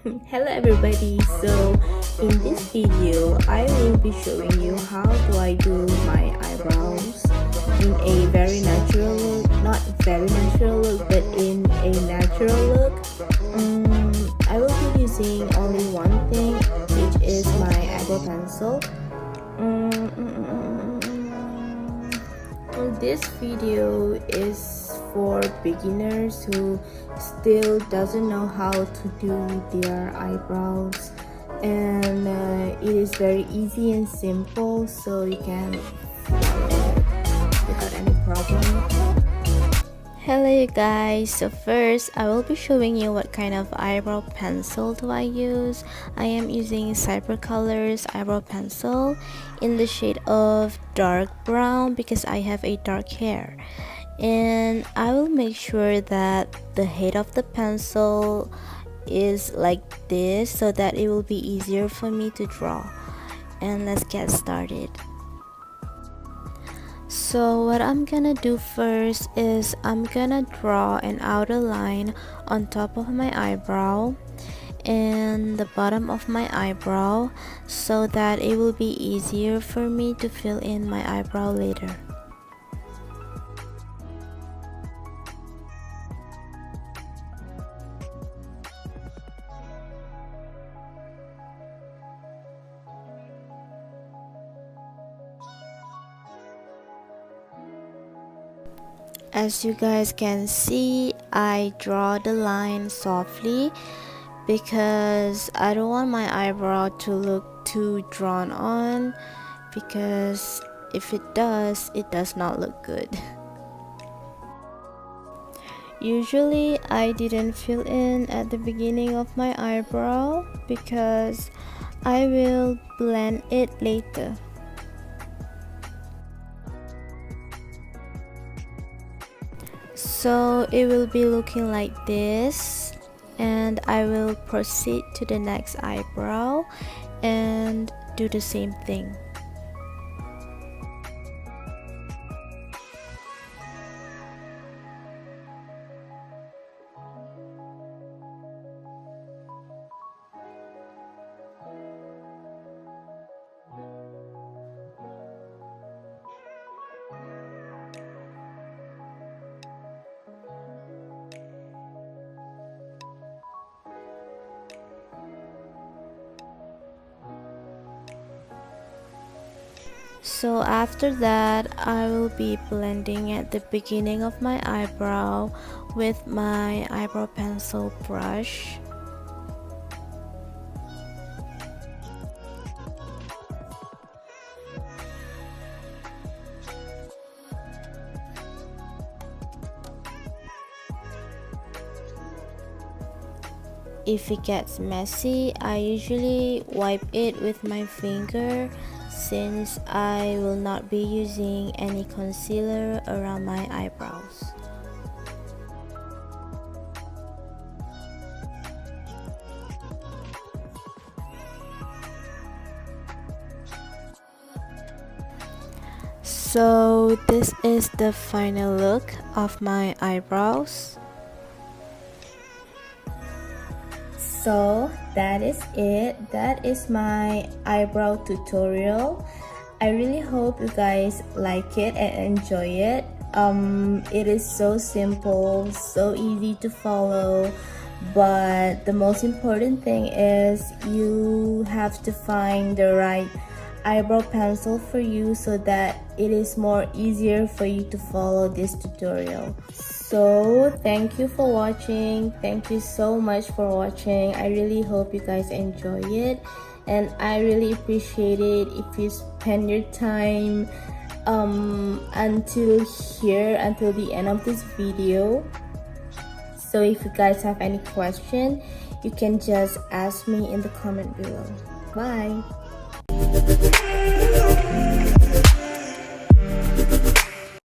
Hello everybody, so in this video I will be showing you how do I do my eyebrows in a very natural look, not very natural look but in a natural look. I will be using only one thing, which is my eyebrow pencil. This video is for beginners who still doesn't know how to do their eyebrows, and it is very easy and simple, so you can follow it without any problem. Hello you guys, so first I will be showing you what kind of eyebrow pencil do I use. I am using Cyber Colors eyebrow pencil in the shade of dark brown because I have a dark hair, and I will make sure that the head of the pencil is like this so that it will be easier for me to draw. And let's get started. So what I'm gonna do first is I'm gonna draw an outer line on top of my eyebrow and the bottom of my eyebrow so that it will be easier for me to fill in my eyebrow later. As you guys can see, I draw the line softly because I don't want my eyebrow to look too drawn on, because if it does not look good. Usually I didn't fill in at the beginning of my eyebrow because I will blend it later. So it will be looking like this, and I will proceed to the next eyebrow and do the same thing. So after that, I will be blending at the beginning of my eyebrow with my eyebrow pencil brush. If it gets messy, I usually wipe it with my finger since I will not be using any concealer around my eyebrows. So this is the final look of my eyebrows. So that is it. That is my eyebrow tutorial. I really hope you guys like it and enjoy it. It is so simple, so easy to follow, but the most important thing is you have to find the right eyebrow pencil for you so that it is more easier for you to follow this tutorial. So thank you for watching. Thank you so much for watching. I really hope you guys enjoy it, and I really appreciate it if you spend your time until the end of this video. So if you guys have any question, you can just ask me in the comment below. Bye.